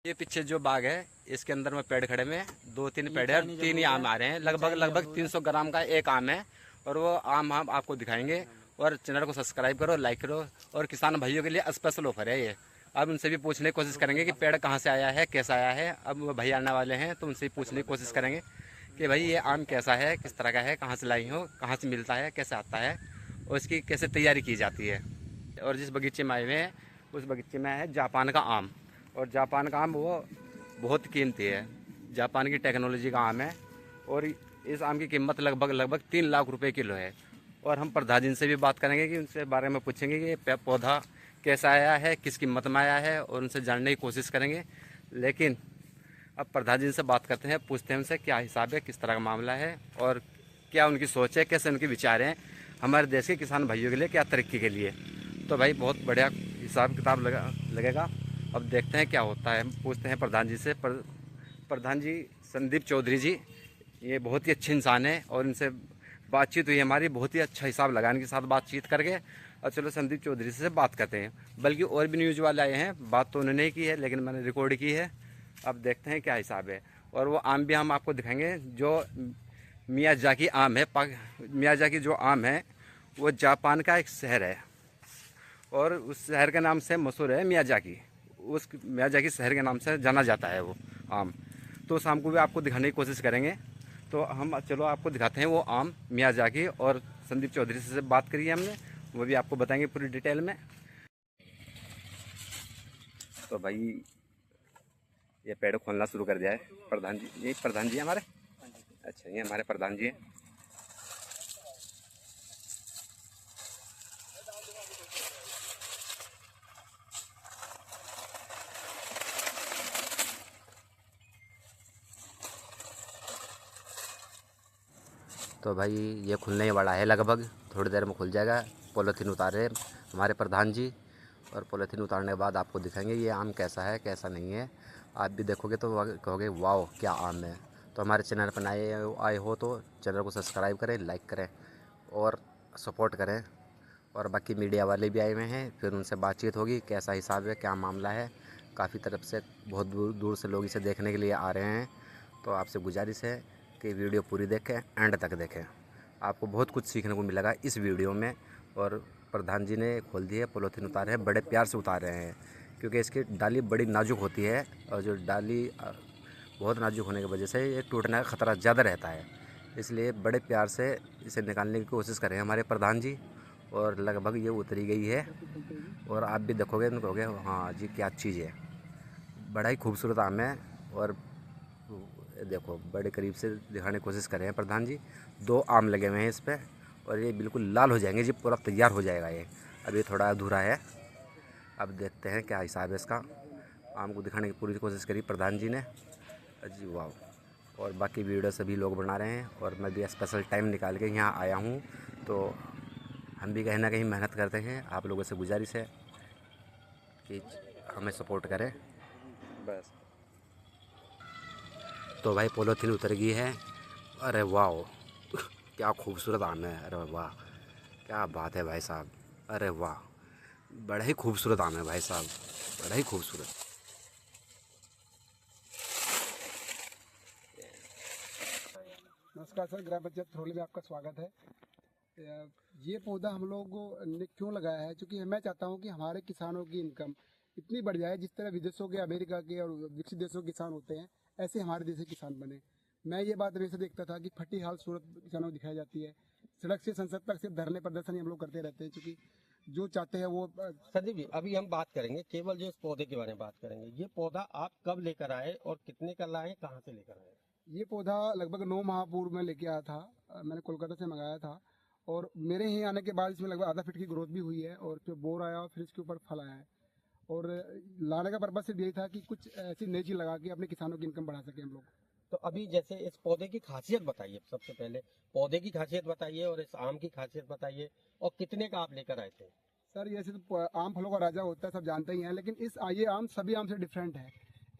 ये पीछे जो बाग है इसके अंदर में पेड़ खड़े में 2-3 पेड़ है, 3 ही आम आ रहे हैं। लगभग 300 ग्राम का एक आम है और वो आम हम आपको दिखाएंगे। और चैनल को सब्सक्राइब करो, लाइक करो। और किसान भाइयों के लिए स्पेशल ऑफर है ये। अब उनसे भी पूछने की कोशिश करेंगे कि पेड़ कहाँ से आया है, कैसा आया है। अब वो भाई आने वाले हैं तो उनसे पूछने की कोशिश करेंगे कि भाई ये आम कैसा है, किस तरह का है, कहाँ से लाई हो, कहाँ से मिलता है, कैसे आता है और इसकी कैसे तैयारी की जाती है। और जिस बगीचे में आए हुए हैं उस बगीचे में है जापान का आम। और जापान का आम वो बहुत कीमती है, जापान की टेक्नोलॉजी का आम है। और इस आम की कीमत लगभग 3 लाख रुपए किलो है। और हम प्रधान जी से भी बात करेंगे कि उनसे बारे में पूछेंगे कि ये पौधा कैसा आया है, किस कीमत में आया है, और उनसे जानने की कोशिश करेंगे। लेकिन अब प्रधान जी से बात करते हैं, पूछते हैं उनसे क्या हिसाब है, किस तरह का मामला है और क्या उनकी सोच है, कैसे उनके विचार हैं हमारे देश के किसान भाइयों के लिए, क्या तरक्की के लिए। तो भाई बहुत बढ़िया हिसाब किताब लगेगा। अब देखते हैं क्या होता है। पूछते हैं प्रधान जी से। प्रधान जी संदीप चौधरी जी, ये बहुत ही अच्छे इंसान है और इनसे बातचीत हुई हमारी, बहुत ही अच्छा हिसाब लगा इनके साथ बातचीत करके। और चलो संदीप चौधरी से बात करते हैं। बल्कि और भी न्यूज़ वाले आए हैं, बात तो उन्होंने की है लेकिन मैंने रिकॉर्ड की है। अब देखते हैं क्या हिसाब है। और वो आम भी हम आपको दिखाएंगे जो मियाजाकी आम है। मियाजाकी जो आम है वो जापान का एक शहर है और उस शहर के नाम से मशहूर है मियाजाकी। उस मियाजाकी शहर के नाम से जाना जाता है वो आम। तो उस आम को भी आपको दिखाने की कोशिश करेंगे। तो हम चलो आपको दिखाते हैं वो आम मियाजाकी। और संदीप चौधरी से बात करी है हमने, वो भी आपको बताएंगे पूरी डिटेल में। तो भाई ये पेड़ खोलना शुरू कर दिया है प्रधान जी। ये प्रधान जी हमारे, अच्छा ये हमारे प्रधान जी हैं। तो भाई ये खुलने ही वाला है, लगभग थोड़ी देर में खुल जाएगा। पॉलीथीन उतारे हमारे प्रधान जी और पॉलीथीन उतारने के बाद आपको दिखाएंगे ये आम कैसा है कैसा नहीं है। आप भी देखोगे तो कहोगे वाह क्या आम है। तो हमारे चैनल पर नए आए हो तो चैनल को सब्सक्राइब करें, लाइक करें और सपोर्ट करें। और बाकी मीडिया वाले भी आए हुए हैं, फिर उनसे बातचीत होगी कैसा हिसाब है, क्या मामला है। काफ़ी तरफ से बहुत दूर दूर से लोग इसे देखने के लिए आ रहे हैं। तो आपसे गुजारिश है कि वीडियो पूरी देखें, एंड तक देखें। आपको बहुत कुछ सीखने को मिलेगा इस वीडियो में। और प्रधान जी ने खोल दी है, पॉलीथीन उतारे हैं, बड़े प्यार से उतार रहे हैं क्योंकि इसकी डाली बड़ी नाजुक होती है। और जो डाली बहुत नाजुक होने की वजह से ये टूटने का ख़तरा ज़्यादा रहता है, इसलिए बड़े प्यार से इसे निकालने की कोशिश करें हमारे प्रधान जी। और लगभग ये उतरी गई है और आप भी देखोगे तो कहोगे हाँ जी क्या चीज़ है। बड़ा ही खूबसूरत आम है। और देखो बड़े करीब से दिखाने की कोशिश कर रहे हैं प्रधान जी। 2 आम लगे हुए हैं इस पर और ये बिल्कुल लाल हो जाएंगे जी, पूरा तैयार हो जाएगा ये। अभी थोड़ा अधूरा है, अब देखते हैं क्या हिसाब है इसका। आम को दिखाने की पूरी कोशिश करी प्रधान जी ने जी, वाह। और बाकी वीडियो सभी लोग बना रहे हैं और मैं भी स्पेशल टाइम निकाल के यहाँ आया हूँ। तो हम भी कहीं ना कहीं मेहनत करते हैं। आप लोगों से गुजारिश है कि हमें सपोर्ट करें बस। तो भाई पॉलीथीन उतर गई है। अरे वाह क्या खूबसूरत आम है। अरे वाह क्या बात है भाई साहब। अरे वाह बड़ा ही खूबसूरत आम है भाई साहब, बड़ा ही खूबसूरत। नमस्कार सर, ग्राम पंचायत थ्रोली में आपका स्वागत है। ये पौधा हम लोग ने क्यों लगाया है, क्योंकि मैं चाहता हूँ कि हमारे किसानों की इनकम इतनी बढ़ जाए, जिस तरह विदेशों के, अमेरिका के और विकसित देशों के किसान होते हैं, ऐसे हमारे देश के किसान बने। मैं ये बात हमेशा देखता था कि फटी हाल सूरत किसानों को दिखाई जाती है। सड़क से संसद तक सिर्फ धरने प्रदर्शन ही हम लोग करते रहते हैं, क्योंकि जो चाहते हैं वो संदीप जी, अभी हम बात करेंगे केवल जो इस पौधे के बारे में बात करेंगे। ये पौधा आप कब लेकर आए और कितने का लाए, कहाँ से लेकर आए? ये पौधा लगभग 9 माह पूर्व में लेके आया था। मैंने कोलकाता से मंगाया था और मेरे यहाँ आने के बाद इसमें लगभग आधा फीट की ग्रोथ भी हुई है और फिर बोर आया और फिर इसके ऊपर फल आया है। और लाने का पर्पज सिर्फ यही था कि कुछ ऐसी नई चीज़ लगा के अपने किसानों की इनकम बढ़ा सके हम लोग। तो अभी जैसे इस पौधे की खासियत बताइए, सबसे पहले पौधे की खासियत बताइए और इस आम की खासियत बताइए और कितने का आप लेकर आए थे? सर ये सिर्फ आम फलों का राजा होता है, सब जानते ही हैं, लेकिन ये आम सभी आम से डिफरेंट है।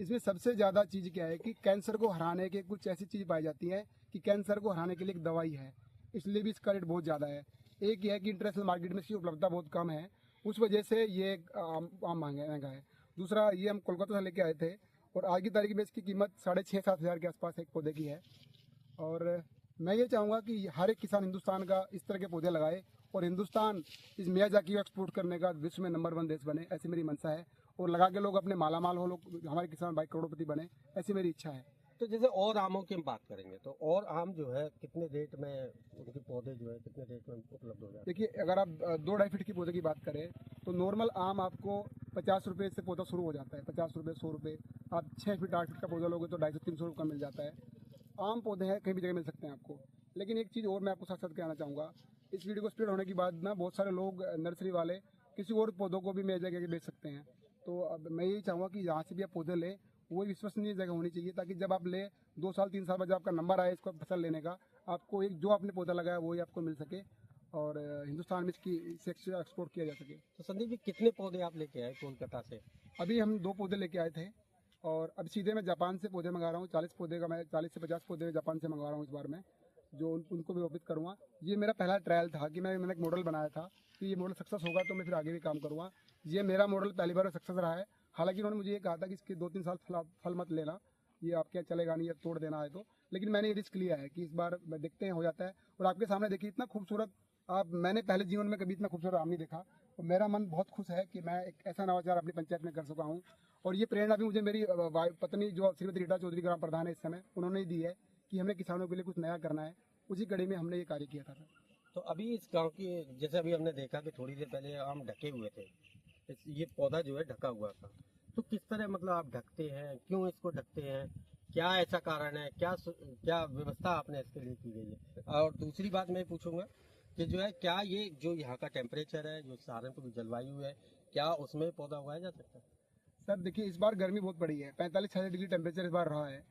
इसमें सबसे ज़्यादा चीज़ क्या है कि कैंसर को हराने के कुछ ऐसी चीज़ पाई जाती है कि कैंसर को हराने के लिए एक दवाई है, इसलिए भी इसका रेट बहुत ज़्यादा है। एक ये है कि इंटरनेशनल मार्केट में इसकी उपलब्धता बहुत कम है, उस वजह से ये आम महंगा है। दूसरा, ये हम कोलकाता से लेके आए थे और आज की तारीख में इसकी कीमत 6,500-7 हज़ार के आसपास एक पौधे की है। और मैं ये चाहूँगा कि हर एक किसान हिंदुस्तान का इस तरह के पौधे लगाए और हिंदुस्तान इस मियाजाकी को एक्सपोर्ट करने का विश्व में नंबर 1 देश बने, ऐसी मेरी मंशा है। और लगा के लोग अपने मालामाल हो, लोग हमारे किसान भाई करोड़पति बने, ऐसी मेरी इच्छा है। तो जैसे और आमों की हम बात करेंगे तो और आम जो है कितने रेट में उनके पौधे जो है कितने रेट में उपलब्ध हो जाते हैं? देखिए, अगर आप 2-2.5 फीट की पौधे की बात करें तो नॉर्मल आम आपको 50 रुपये से पौधा शुरू हो जाता है, 50 रुपये, 100 रुपये। आप 6 फीट 8 फीट का पौधा लोगे तो 250-300 रुपये का मिल जाता है। आम पौधे हैं, कहीं भी जगह मिल सकते हैं आपको। लेकिन एक चीज़ और मैं आपको साथ साथ कहना चाहूँगा, इस वीडियो को स्प्रेड होने के बाद ना बहुत सारे लोग नर्सरी वाले किसी और पौधों को भी मेरे जगह के बेच सकते हैं। तो अब मैं यही चाहूँगा कि जहाँ से भी आप पौधे लें वो विश्वसनीय जगह होनी चाहिए, ताकि जब आप ले 2 साल 3 साल बाद जब आपका नंबर आए इसको फसल लेने का, आपको एक जो आपने पौधा लगाया वही आपको मिल सके और हिंदुस्तान में इसकी एक्सपोर्ट किया जा सके। तो संदीप जी कितने पौधे आप लेके आए कोलकाता से? अभी हम 2 पौधे लेके आए थे और अब सीधे मैं जापान से पौधे मंगा रहा हूँ। 40 पौधे का मैं 40 से 50 पौधे जापान से मंगवा रहा हूँ इस बार मैं, जो उनको भी वापिस करूँगा। ये मेरा पहला ट्रायल था कि मैंने एक मॉडल बनाया था कि ये मॉडल सक्सेस होगा तो मैं फिर आगे भी काम करूँगा। ये मेरा मॉडल पहली बार सक्सेस रहा है। हालांकि उन्होंने मुझे ये कहा था कि इसके 2-3 साल फल मत लेना, ये आपके चलेगा नहीं, ये तोड़ देना है तो। लेकिन मैंने ये रिस्क लिया है कि इस बार देखते हैं हो जाता है। और आपके सामने देखिए इतना खूबसूरत, मैंने पहले जीवन में कभी इतना खूबसूरत आम नहीं देखा और मेरा मन बहुत खुश है कि मैं एक ऐसा नवाचार अपनी पंचायत में कर सका हूँ। और ये प्रेरणा भी मुझे मेरी पत्नी जो श्रीमती रीटा चौधरी ग्राम प्रधान है इस समय, उन्होंने ही दी है कि हमें किसानों के लिए कुछ नया करना है। उसी कड़ी में हमने ये कार्य किया था। तो अभी इस गांव की जैसे अभी हमने देखा कि थोड़ी देर पहले आम ढके हुए थे, ये पौधा जो है ढका हुआ था, तो किस तरह मतलब आप ढकते हैं, क्यों इसको ढकते हैं, क्या ऐसा कारण है, क्या व्यवस्था आपने इसके लिए की गई है? और दूसरी बात मैं पूछूंगा कि जो है क्या ये जो यहाँ का टेम्परेचर है, जो सहारनपुर की जलवायु है, क्या उसमें पौधा उगाया जा सकता है? सर देखिए, इस बार गर्मी बहुत पड़ी है, 45-46 डिग्री टेम्परेचर इस बार रहा है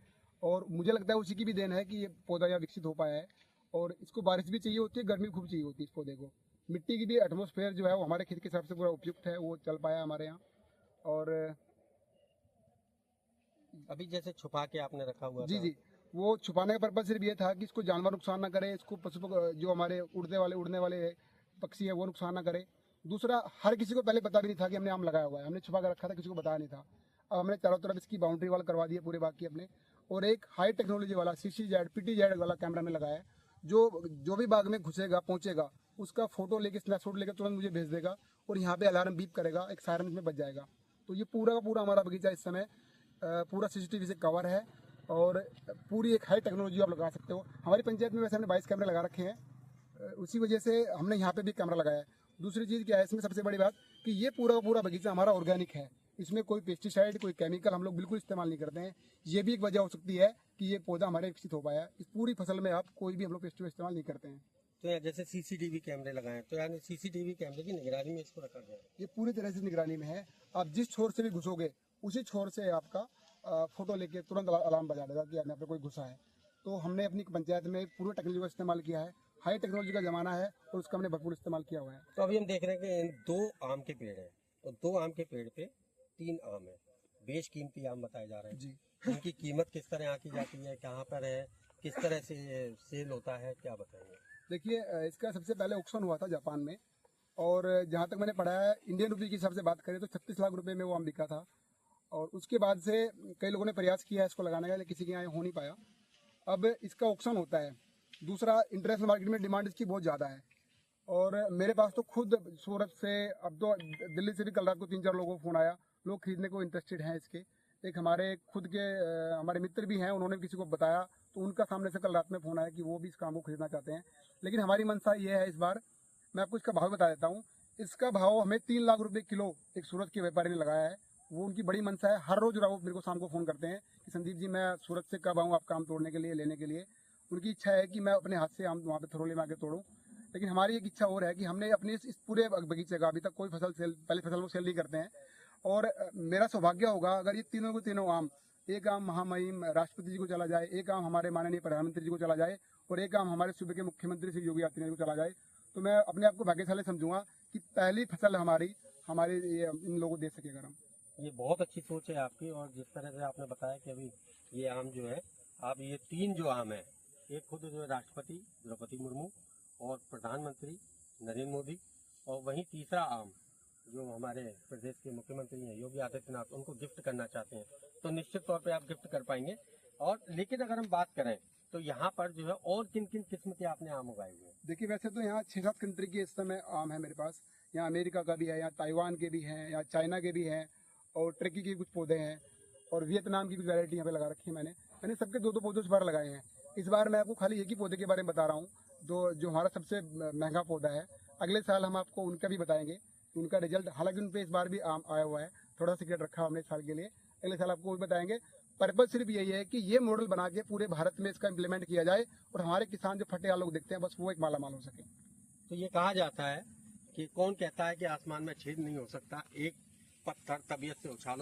और मुझे लगता है उसी की भी देन है कि ये पौधा यहाँ विकसित हो पाया है। और इसको बारिश भी चाहिए होती है, गर्मी खूब चाहिए होती है इस पौधे को। मिट्टी की भी एटमॉस्फेयर जो है वो हमारे खेत के हिसाब से पूरा उपयुक्त है, वो चल पाया हमारे यहाँ। और अभी जैसे छुपा के आपने रखा हुआ जी था। जी, वो छुपाने का पर्पज सिर्फ ये था कि इसको जानवर नुकसान ना करे, इसको जो हमारे उड़ने वाले पक्षी है वो नुकसान ना करे। दूसरा, हर किसी को पहले पता भी नहीं था कि हमने आम लगाया हुआ है, हमने छुपा कर रखा था, किसी को बताया नहीं था। अब हमने चारों तरफ इसकी बाउंड्री वाल करवा दी है पूरे बाग की अपने, और एक हाई टेक्नोलॉजी वाला CCZ PTZ वाला कैमरा में लगाया है, जो भी बाग में घुसेगा पहुंचेगा उसका फोटो लेके स्नैपशॉट लेकर तुरंत मुझे भेज देगा और यहाँ पे अलार्म बीप करेगा, एक सायरन में बज जाएगा। तो ये पूरा का पूरा हमारा बगीचा इस समय पूरा CCTV से कवर है और पूरी एक हाई टेक्नोलॉजी आप लगा सकते हो। हमारी पंचायत में वैसे हमने 22 कैमरे लगा रखे हैं, उसी वजह से हमने यहाँ पे भी कैमरा लगाया है। दूसरी चीज़ क्या है इसमें सबसे बड़ी बात कि ये पूरा का पूरा बगीचा हमारा ऑर्गेनिक है, इसमें कोई पेस्टिसाइड कोई केमिकल हम लोग बिल्कुल इस्तेमाल नहीं करते हैं। ये भी एक वजह हो सकती है कि ये पौधा हमारे विकसित हो पाया। इस पूरी फसल में आप कोई भी हम लोग पेस्टिसाइड इस्तेमाल नहीं करते हैं। तो यहाँ जैसे CCTV कैमरे लगाए, तो यानी CCTV कैमरे की निगरानी में इसको रखा गया है। ये पूरी तरह से निगरानी में है। आप जिस छोर से भी घुसोगे उसी छोर से आपका फोटो लेके तुरंत अलार्म बजा देगा कि यहाँ पे कोई घुसा है। तो हमने अपनी पंचायत में पूरी टेक्नोलॉजी का इस्तेमाल किया है, हाई टेक्नोलॉजी का ज़माना है और उसका हमने भरपूर इस्तेमाल किया हुआ है। तो अभी हम देख रहे हैं कि इन 2 आम के पेड़ हैं और 2 आम के पेड़ पे 3 आम है, बेशकीमती आम बताए जा रहे हैं जी, इनकी कीमत किस तरह आकी जाती है, कहाँ पर है, किस तरह से सेल होता है, क्या बताएंगे? देखिए, इसका सबसे पहले ऑक्शन हुआ था जापान में और जहाँ तक मैंने पढ़ा है इंडियन रुपये के हिसाब से बात करें तो 36 लाख रुपए में वो आम बिका था। और उसके बाद से कई लोगों ने प्रयास किया है इसको लगाने का, लेकिन किसी के यहाँ हो नहीं पाया। अब इसका ऑक्शन होता है। दूसरा, इंटरनेशनल मार्केट में डिमांड इसकी बहुत ज़्यादा है और मेरे पास तो खुद सूरत से, अब तो दिल्ली से भी कल रात को 3-4 लोगों को फ़ोन आया, लोग खरीदने को इंटरेस्टेड हैं इसके। एक हमारे खुद के हमारे मित्र भी हैं, उन्होंने किसी को बताया तो उनका सामने से कल रात में फ़ोन आया कि वो भी इस काम को खरीदना चाहते हैं। लेकिन हमारी मंशा ये है इस बार, मैं आपको इसका भाव बता देता हूँ। इसका भाव हमें 3 लाख रुपए किलो एक सूरत के व्यापारी ने लगाया है। वो उनकी बड़ी मंशा है। हर रोज़ वो मेरे को शाम को फ़ोन करते हैं कि संदीप जी मैं सूरत से कब आऊँ आपका आम तोड़ने के लिए, लेने के लिए। उनकी इच्छा है कि मैं अपने हाथ से आम वहाँ पे थरोले में आके तोड़ूँ। लेकिन हमारी एक इच्छा और है कि हमने अपने इस पूरे बगीचे का अभी तक कोई फसल सेल, पहली फसल को सेल नहीं करते हैं। और मेरा सौभाग्य होगा अगर ये तीनों के तीनों आम, एक आम महामहिम राष्ट्रपति जी को चला जाए, एक आम हमारे माननीय प्रधानमंत्री जी को चला जाए और एक आम हमारे सूबे के मुख्यमंत्री श्री योगी आदित्यनाथ जी को चला जाए, तो मैं अपने आप को भाग्यशाली समझूंगा कि पहली फसल हमारी इन लोगों को दे सके अगर हम। ये बहुत अच्छी सोच है आपकी। और जिस तरह से आपने बताया कि अभी ये आम जो है, आप ये 3 जो आम है, एक खुद जो है राष्ट्रपति द्रौपदी मुर्मू और प्रधानमंत्री नरेंद्र मोदी, और वहीं तीसरा आम जो हमारे प्रदेश के मुख्यमंत्री हैं योगी आदित्यनाथ, उनको गिफ्ट करना चाहते हैं तो निश्चित तौर पे आप गिफ्ट कर पाएंगे। और लेकिन अगर हम बात करें तो यहाँ पर जो है और किन किन किस्म के आपने आम उगाए हुए हैं? देखिए वैसे तो यहाँ 6-7 कंट्री के इस समय आम है मेरे पास। यहाँ अमेरिका का भी है, यहाँ ताइवान के भी हैं, यहाँ चाइना के भी हैं, और टर्की के कुछ पौधे हैं, और वियतनाम की भी वैरायटी यहाँ पे लगा रखी है मैंने सबके 2-2 पौधे इस बार लगाए हैं। इस बार मैं आपको खाली एक ही पौधे के बारे में बता रहा हूँ, जो हमारा सबसे महंगा पौधा है। अगले साल हम आपको उनका भी बताएंगे, उनका रिजल्ट, हालांकि उन पे इस बार भी आम आया हुआ है, थोड़ा सीक्रेट रखा हमने इस साल के लिए, अगले साल आपको वो भी बताएंगे। पर्पज सिर्फ यही है कि ये मॉडल बना के पूरे भारत में इसका इम्प्लीमेंट किया जाए और हमारे किसान जो फटे लोग दिखते हैं बस वो एक मालामाल हो सके। तो ये कहा जाता है कि कौन कहता है कि आसमान में छेद नहीं हो सकता, एक पत्थर तबीयत से उछालो